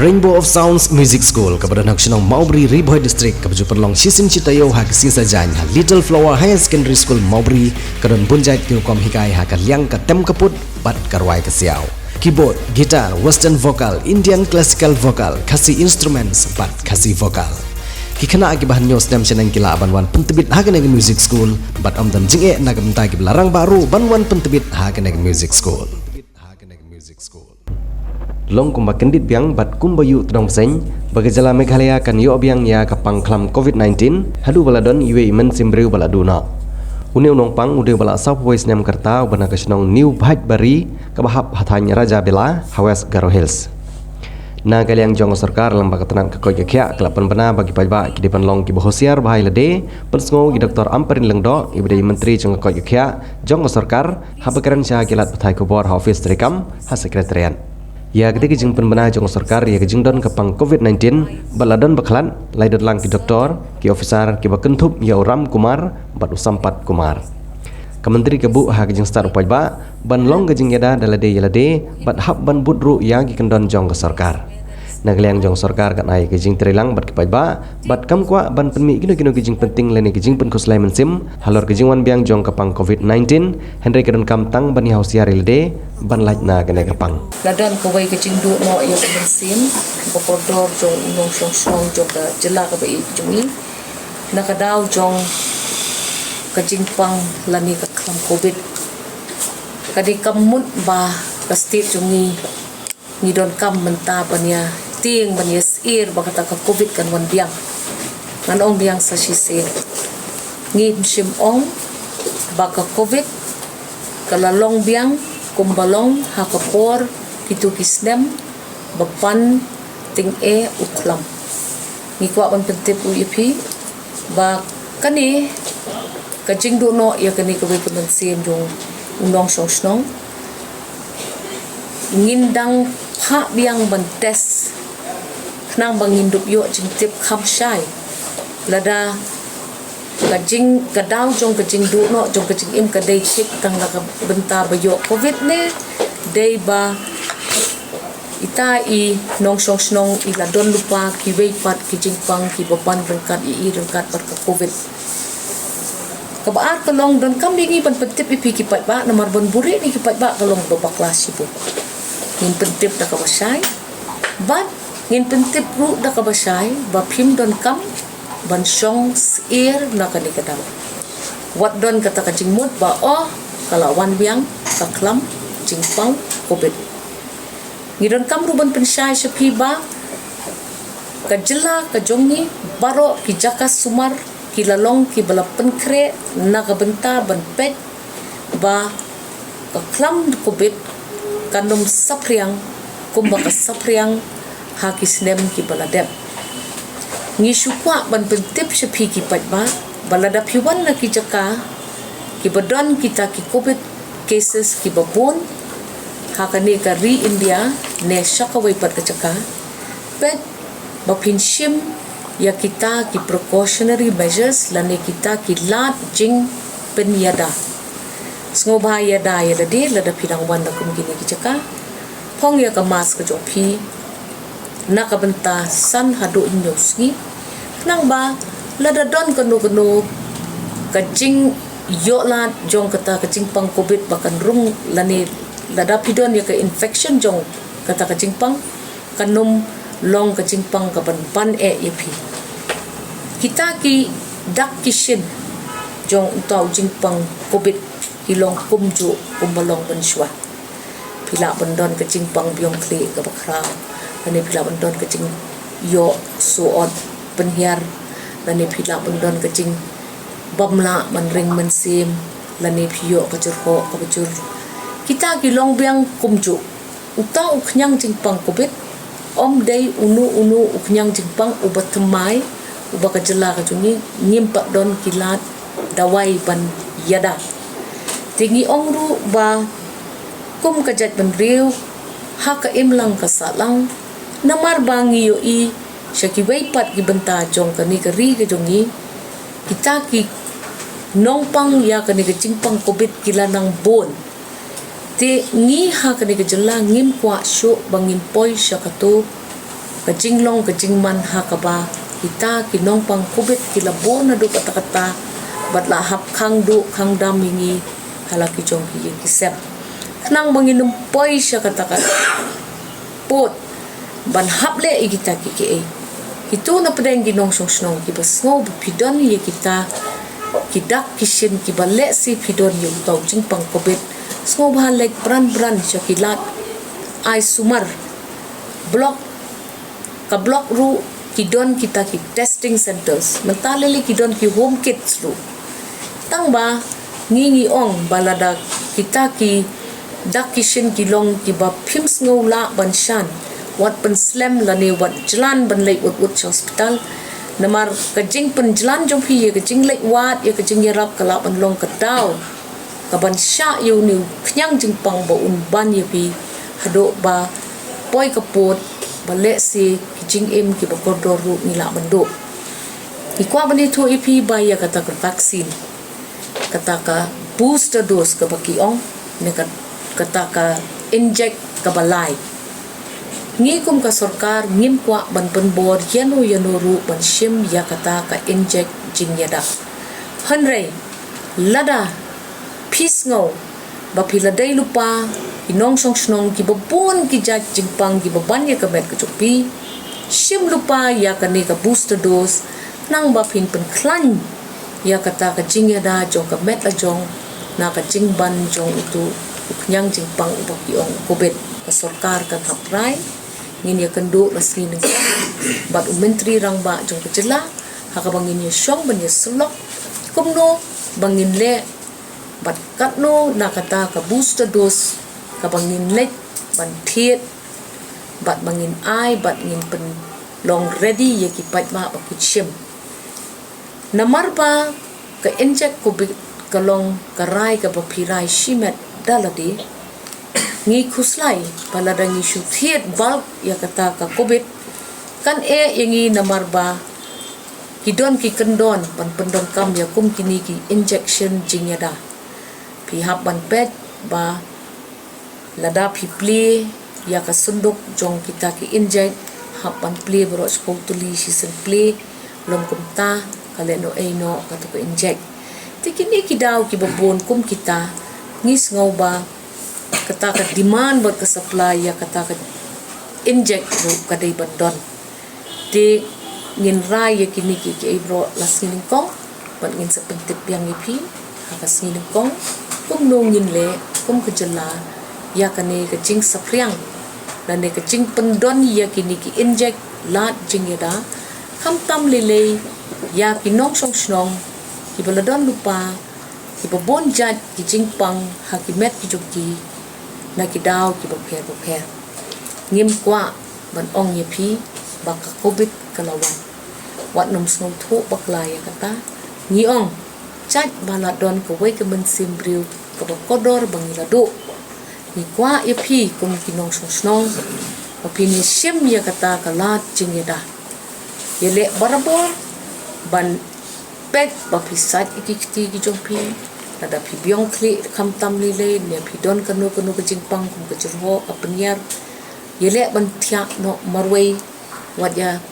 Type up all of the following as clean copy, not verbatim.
Rainbow of Sounds Music School kepada nak senang Maubri Riboy District kepada perlong sisim citayo hak sisa jan Little Flower Higher Secondary School Maubri kadon bunjai kirukom hikai hak liang ka tem kaput bat karwai kesiau keyboard, gitar, western vocal, Indian classical vocal, kasi instruments bat kasi vocal. Kikana akibahan news nam senang kila banwan pentebit hakan eg music school bat amdan jinge nagam ta larang baru banwan pentebit hakan eg music school. Long kumba kendit biang bat kumba yu tedong seng bagi jala Meghalaya kan yu biang ya kapang klam COVID-19 hadu baladon iwe imen simbreu baladuna. Uni unong pang ude bala Southwest Nyam Kerta bana kesenong New Bhaj Bari kabahap hatanya Raja Bela Hawas Garo Hills. Na kaliang jong sarkar lembaga tenan kekoy kya kelapan bana bagi pajba kidipan long ki bohosiar bahai lede pensngo ki Dr. Amperin Lengdo ibadai menteri jong kekoy kya jong sarkar habakaran sya kilat pathai kubor office rekam ha sekretariat. Ya ketika jeng penbena jong sarkar ya kejeng don kapang COVID-19 baladon baklan laidon lang ki doktor ki officer ki bakentup ya Ram Kumar bat usampat Kumar. Kementeri kebu ha kejeng star upajba ban long kejeng yada yalade bat hab ban budru yang ki kendon jong ke sarkar. Nagaliang jong sarkar kan ai kejeng terilang bat kipajba bat kam kwa ban penmi kino kejeng penting leni kejeng pen kuslai mensim halor kejeng wan biang jong kapang COVID-19 Henry kedon kam tang ban hausiar ilde ban lajna kene kapang. Ladan kawai kejeng du no ya mensim bokodor jong inong song jong ka jela ka bai jungi nakadaw jong kejeng pang lani ka klam COVID kadi kamut ba pasti jungi ngidon kam menta banya ting banyes ir bakata ka COVID kan wan biang nganong biang sa sisi ngim sim ong baka COVID kalalong biang kumbalong hakapor kitu kisnem bapan ting uklam ngikwa ban pentip UEP ba kani kajing do no ya kani ka bai pensim jong undong song ngindang ha biang ban test nang bangindup yo jing tip kham shai lada kajing kadaw jong kajing du no jong kajing im kadai chik kang la benta bayo COVID ne dei ba ita i nong snong i la don lupa ki wei pat kijing pang ki baban rengkat i rengkat par ka COVID kabar kalong don kam bingi ban pentip ipi ki pat ba nomor ban buri ni ki pat ba kalong babak kelas ibu ngin pentip da ka basai bat ngin pentip ru da ka basai ba phim don kam ban song ir na ka ni kadaw wat don kata ka jingmut ba kalawan biang ka klam jingpang COVID ngidon kam ru ban pensai sepi ba ka jela ka jongi baro ki jakas sumar ki lalong ki bala penkre na ka benta ban pet ba ka klam COVID kanum sapriang kumba ka sapriang hakisnem ki baladep ngi syukwa ban pentip sepi ki patba baladap hiwan na ki jaka ki badon kita ki COVID cases ki babon hakani ka ri India ne shakawai pat ka jaka pet bapinshim ya kita ki precautionary measures lane kita ki lat jing penyada Sengobha yada di lada pidang wan na kumgini ki jaka pong ya ka mas ka jopi na ka benta san hadu inyosgi nang ba lada don kanu ka jing yo lat jong kata ka jing pang COVID bakan rung lani lada pidon ya ka infection jong kata ka jing pang kanum long ka jing pang ka ban epi kita ki dak kishin jong utau jing pang COVID hilong kumju kumbalong benswa pila bendon kecing pang biong kli ke bakrau dan pila bendon kecing yo suot penhiar dan pila bendon kecing bamla menring mensim dan pio kecurho kecur kita hilong biang kumju utau uknyang jingpang COVID om day unu uknyang jingpang ubat temai ubat kejela kecuni nyimpak don kilat dawai ban yada tinggi ongru ba kum kajat benriu haka imlang kasalang namar bangi yo i syaki weipat ki benta jong kani keri ke jongi kita ki nongpang ya kani ke jingpang COVID kila nang bon te ngi ha kani ke jela ngim kwa syo bangin poi syakatu kajing long kajing man hakaba kita kinong pang kubit kilabo na do kata-kata batla hap khang do khang dam hingi halaki jong ki kisep nang manginum poi siya kata-kata pot ban hap le kita ki itu na pedeng ginong song snong ki basngo pidon ye kita kidak kishin ki balek si pidon yung tau jing pang kubit sngo bhalek bran siya kilat ai sumar blok ka blok ru kidon kita ki testing centers mentaleli kidon ki home kits ru tang ba ngingi ong balada kita ki dakishin kilong ki ba phims ngola ban shan wat pen slam lani wat jalan ban lei ut hospital namar kajing pen jalan jom hi ye kajing lei wat ye kajing yarap kala ban long ka daw ka ban sha yu ni khyang jing pang ba un ban ye pi hado ba poi ka pot balek si kijing em ki bakodor ru nila bendo ikwa bani tu ipi ba ya kata ka vaksin kata ka booster dose ka baki ong ne kata ka inject ka balai ngi kum ka sarkar ngim kwa ban bor yano ru ban shim ya kata ka inject jing yada hanrei lada peace ngo ba pila dai lupa inong song snong ki babon ki jat jingpang ki baban ya kamet ka chupi shim lupa ya kane ka booster dose nang ba pin pen klan ya kata ka jing ya da jong ka met la jong na ka jing ban jong itu nyang jingpang ba ki ong covid ka sarkar kan haprai ngin ya kendo rasli ning bat menteri rang ba jong ka jela ha ka bangin ya shong ban ya slok kumno bangin le bat katno na kata ka booster dose ka bangin lek ban thiet bat bangin ai bat ngin pen long ready ye ki pat ma ba ki chim namar ba ka inject ko ka long ka rai ka ba phirai shimet daladi ngi khuslai palada ngi shu thiet bulb ya kata ka covid kan yangi namar ba hidon ki kendon pan pendon kam ya kum kini ki injection jingyada pi hap ban pet ba lada pipli ya ka sunduk jong kita ki inject hapan play bro spok tuli season play lom kumta kale no no ka to inject tikini ki daw ki babon kum kita ngis ngau ba kata ka demand bot ka supply ya kata ka inject ro ka dai bandon ti ngin rai ya kini ki bro lasing kong ban ngin sa pentip yang ipi ka sing kong kum no ngin le kum ka jala ya kane ka jing sapriang dan ka jing pendon ya kini ki inject lat jing yada kam tam lele ya kinong song snong ki baladon lupa ki babon jat ki jing pang hakimet ki joki na ki daw ki bapher ngim kwa ban ong ye pi baka covid kalawan wat nom snong thu bakla ya kata ngi ong chat baladon ko wei ka men simbriu ka bakodor bangilado ni kwa ipi kum kinong sosnong opini sim ya kata kalat jingeda yele barabor ban pet bapisat ikikti ki jompi ada pi biong kli kam tam lile ne pi don kanu ke jingpang kum ke jerho apniar yele ban thiak no marwei wadya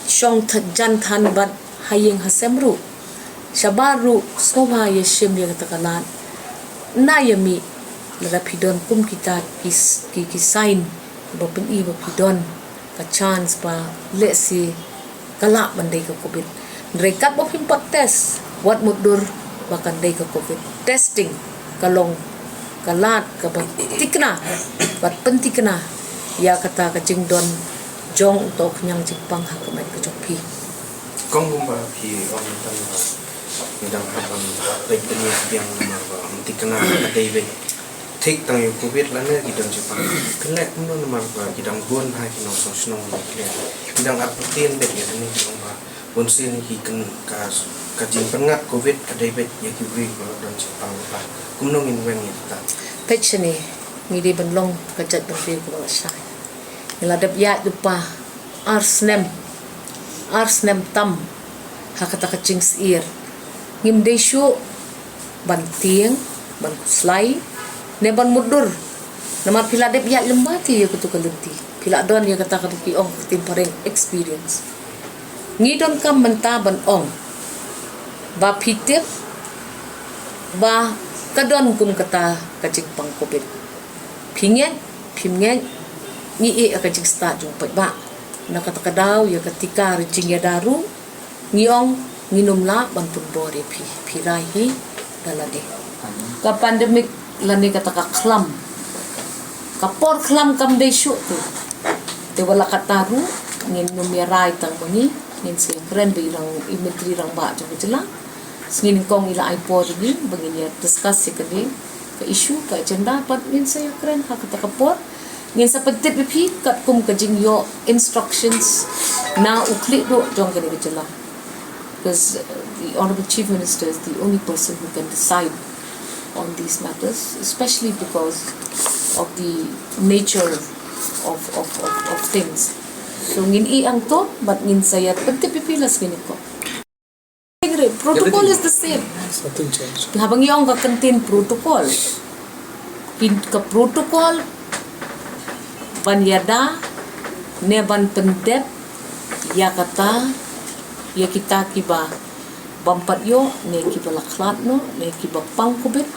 shong jan than bat hayeng hasemru shabaru soba ye sim ya kata kalat na yami lada pidon kum kita ki sign ba pen i ba pidon ka chance ba le si kala bandai ka covid rekat ba pimpat test wat mudur ba kandai ka covid testing kalong kalat ka ba tikna bat pentikna ya kata ka jingdon jong to nyang jingpang ha ka mai ka jopi kong ba pi ong tan ba midang hapan baik tani yang ba tikna ka dei tik tang yu covid lana kidang Jepang kelek muno namar ba kidang bon ha kinong sosnong kelek kidang apetin bet ya ni kidang ba bon sin hi ken ka jing pengat covid kadai bet ya ki bri ba don Jepang ba kumnong in wen ta pechne ngidi benlong kajat berfi ko sai iladap ya lupa arsnem tam hakata ka chings ear ngim deshu bantieng ban slai neban mudur nama piladep ya lembati ya kutu kalenti Pila don ya kata ki ong timparing experience. Ngidon kam menta ban ong. Ba pitip ba kadon kum kata kajing pang COVID. Pingyan ni kajing start jung ba. Nakatakadaw ya ketika rejing ya daru ngiong nginum la ban pun bore pirai hi dalade. Ka pandemic lani kata ka klam. Kapor klam kam de shu tu. Te wala kataru ngin numirai tang bani ngin si kren bi rang imitri rang ba jung jela. Ngin kong ila iPod ni bangin ya discuss sikade ka issue ka agenda pat ngin saya kren ha kata kapor ngin sa pagtip pi kat kum kajing yo instructions na ukli do jong kani jela. Because the Honorable Chief Minister is the only person who can decide on these matters, especially because of the nature of things. So ngin ang to, but ngin saya pagtipipilas ngin ko. Protocol is the same. Nothing changed. Habang yung kakantin protocol, ka protocol banyada neban pendep ya kata ya kita kiba bampat yo ne kiba laklat no ne kiba pangkubit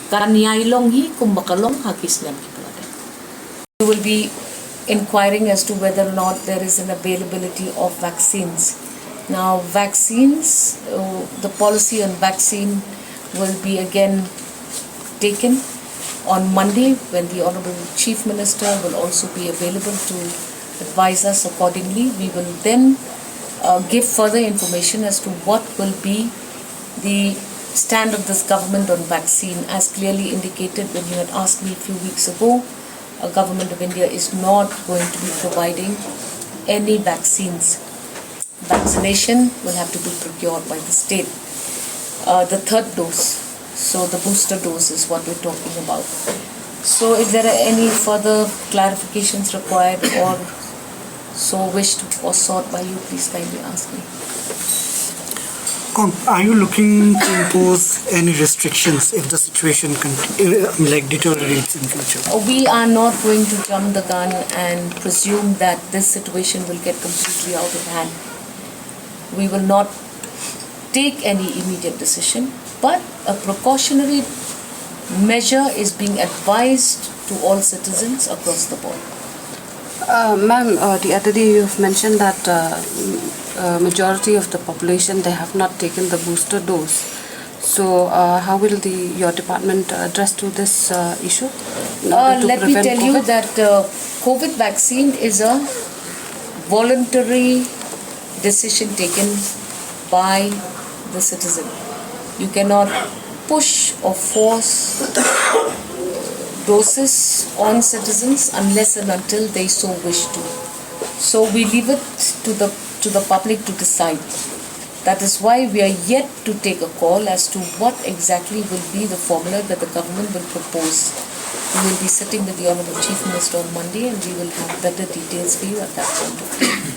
karaniay long hi kumbakalong hakis nem kiba. We will be inquiring as to whether or not there is an availability of vaccines. Now vaccines, the policy on vaccine will be again taken on Monday when the Honorable Chief Minister will also be available to advise us accordingly. We will then give further information as to what will be the stand of this government on vaccine. As clearly indicated when you had asked me a few weeks ago, Government of India is not going to be providing any vaccines. Vaccination will have to be procured by the state. The third dose, so the booster dose is what we're talking about. So if there are any further clarifications required or so wished or sought by you, please kindly ask me. Are you looking to impose any restrictions if the situation deteriorates in future? We are not going to jump the gun and presume that this situation will get completely out of hand. We will not take any immediate decision, but a precautionary measure is being advised to all citizens across the board. Ma'am, the other day you've mentioned that majority of the population, they have not taken the booster dose. So how will your department address to this issue? Let me tell you that COVID vaccine is a voluntary decision taken by the citizen. You cannot push or force doses on citizens unless and until they so wish to. So we leave it to the public to decide. That is why we are yet to take a call as to what exactly will be the formula that the government will propose. We will be sitting with the Honorable Chief Minister on Monday and we will have better details for you at that point of time.